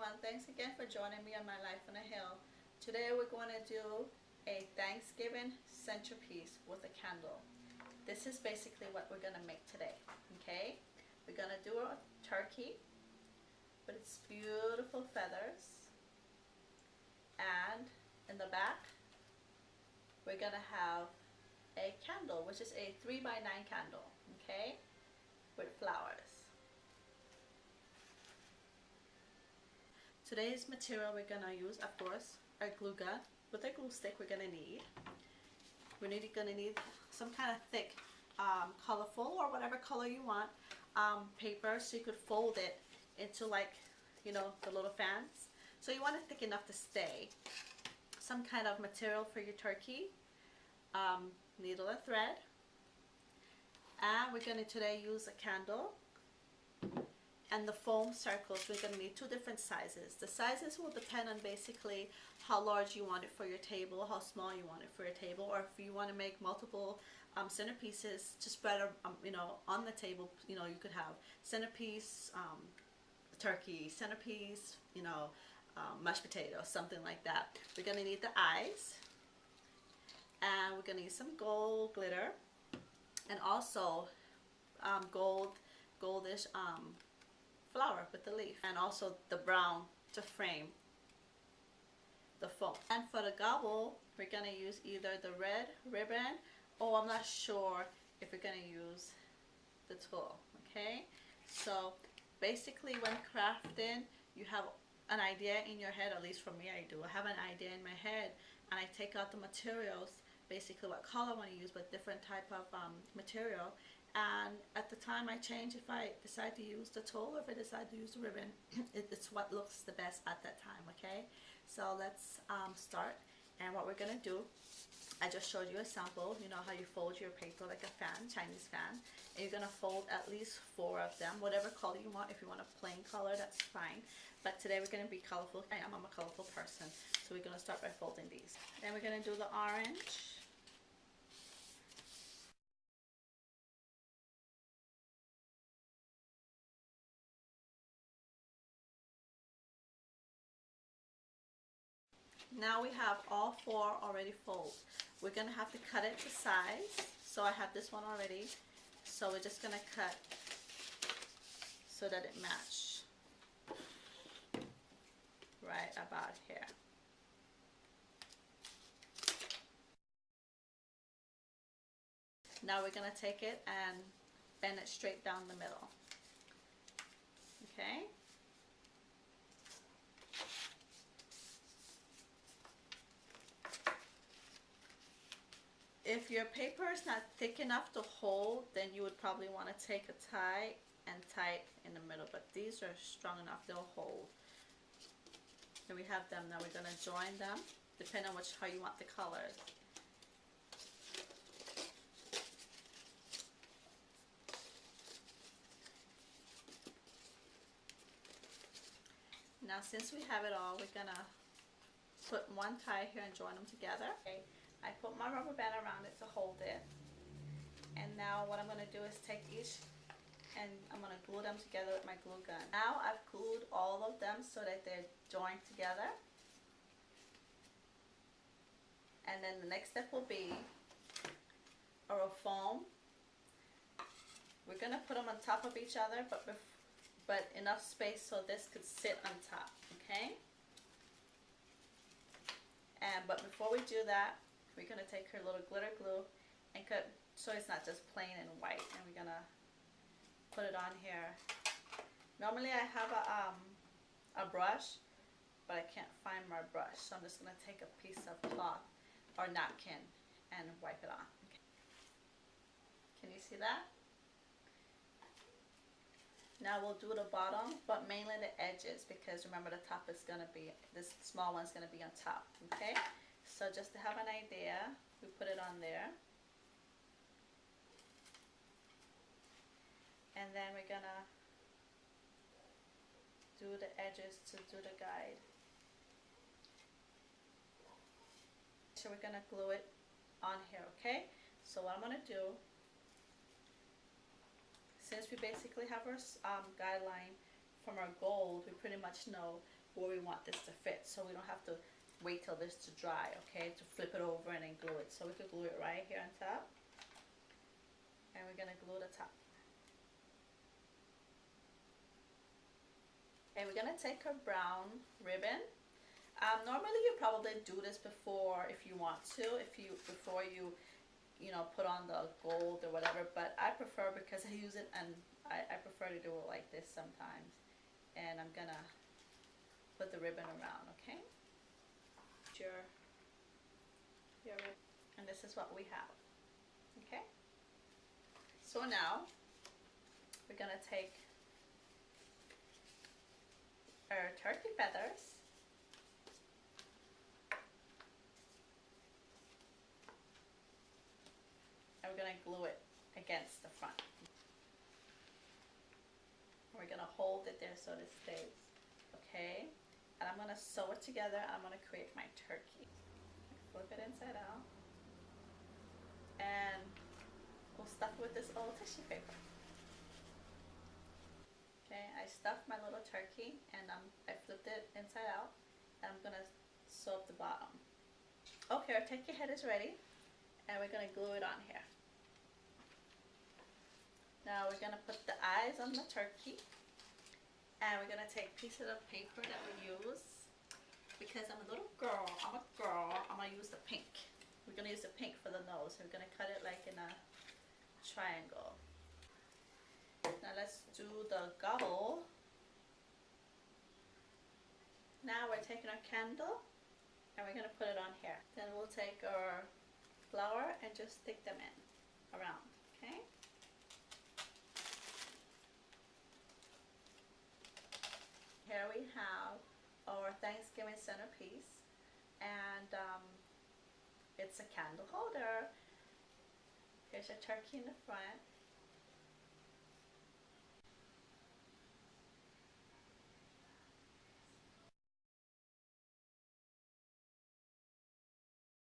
everyone, thanks again for joining me on my life on a hill. Today we're going to do a Thanksgiving centerpiece with a candle. This is basically what we're going to make today. Okay, we're going to do a turkey with its beautiful feathers, and in the back we're going to have a candle, which is a 3x9 candle, okay, with flowers. Today's material we're going to use, of course, our glue gun. With our glue stick we're going to need, some kind of thick, colorful or whatever color you want, paper, so you could fold it into, like, you know, the little fans. So you want it thick enough to stay. Some kind of material for your turkey, needle and thread, and we're going to today use a candle. And the foam circles, we're going to need two different sizes. The sizes will depend on basically how large you want it for your table, how small you want it for your table, or if you want to make multiple centerpieces to spread, you know, on the table. You know, you could have centerpiece, turkey, centerpiece, you know, mashed potatoes, something like that. We're going to need the eyes, and we're going to need some gold glitter, and also goldish flower with the leaf, and also the brown to frame the foam. And for the gobble, we're going to use either the red ribbon, or I'm not sure if we're going to use the tulle. Okay, so basically when crafting, you have an idea in your head. At least for me, I do. I have an idea in my head, and I take out the materials, basically what color I want to use, but different type of material. And at the time I change if I decide to use the tulle or if I decide to use the ribbon. It's what looks the best at that time. Okay, so let's start. And what we're gonna do, I just showed you a sample. You know how you fold your paper like a fan, Chinese fan, and you're gonna fold at least 4 of them, whatever color you want. If you want a plain color, that's fine, but today we're gonna be colorful. I'm a colorful person, so we're gonna start by folding these. Then we're gonna do the orange. Now we have all 4 already folded. We're going to have to cut it to size. So I have this one already. So we're just going to cut so that it matches right about here. Now we're going to take it and bend it straight down the middle. Okay? If your paper is not thick enough to hold, then you would probably want to take a tie and tie it in the middle, but these are strong enough, they'll hold. Here we have them. Now we're going to join them depending on how you want the colors. Now since we have it all, we're going to put one tie here and join them together. Okay. I put my rubber band around it to hold it, and now what I'm going to do is take each and I'm going to glue them together with my glue gun. Now I've glued all of them so that they're joined together, and then the next step will be our foam. We're going to put them on top of each other, but enough space so this could sit on top. Okay, but before we do that, we're going to take her little glitter glue and cut so it's not just plain and white, and we're going to put it on here. Normally I have a brush, but I can't find my brush, so I'm just going to take a piece of cloth or napkin and wipe it on. Okay. Can you see that? Now we'll do the bottom, but mainly the edges, because remember the top is going to be, this small one's going to be on top. Okay, so just to have an idea, we put it on there, and then we're going to do the edges to do the guide. So we're going to glue it on here. Okay, so what I'm going to do, since we basically have our guideline from our gold, we pretty much know where we want this to fit, so we don't have to wait till this to dry, okay, to flip it over and then glue it. So we could glue it right here on top, and we're gonna glue the top. And we're gonna take a brown ribbon. Normally you probably do this before if you want to, before you know, put on the gold or whatever, but I prefer, because I use it, and I prefer to do it like this sometimes. And I'm gonna put the ribbon around, okay? And this is what we have, okay? So now we're gonna take our turkey feathers, and we're gonna glue it against the front. We're gonna hold it there so it stays, okay? And I'm gonna sew it together, and I'm gonna create my turkey. Flip it inside out, and we'll stuff it with this old tissue paper. Okay, I stuffed my little turkey, and I flipped it inside out, and I'm gonna sew up the bottom. Okay, our turkey head is ready, and we're gonna glue it on here. Now we're gonna put the eyes on the turkey, and we're gonna take pieces of paper that we use. Because I'm a little girl, I'm gonna use the pink. We're gonna use the pink for the nose. We're gonna cut it like in a triangle. Now let's do the gobble. Now we're taking our candle, and we're gonna put it on here. Then we'll take our flower and just stick them in around, okay? Here we have our Thanksgiving centerpiece, and it's a candle holder. Here's your turkey in the front,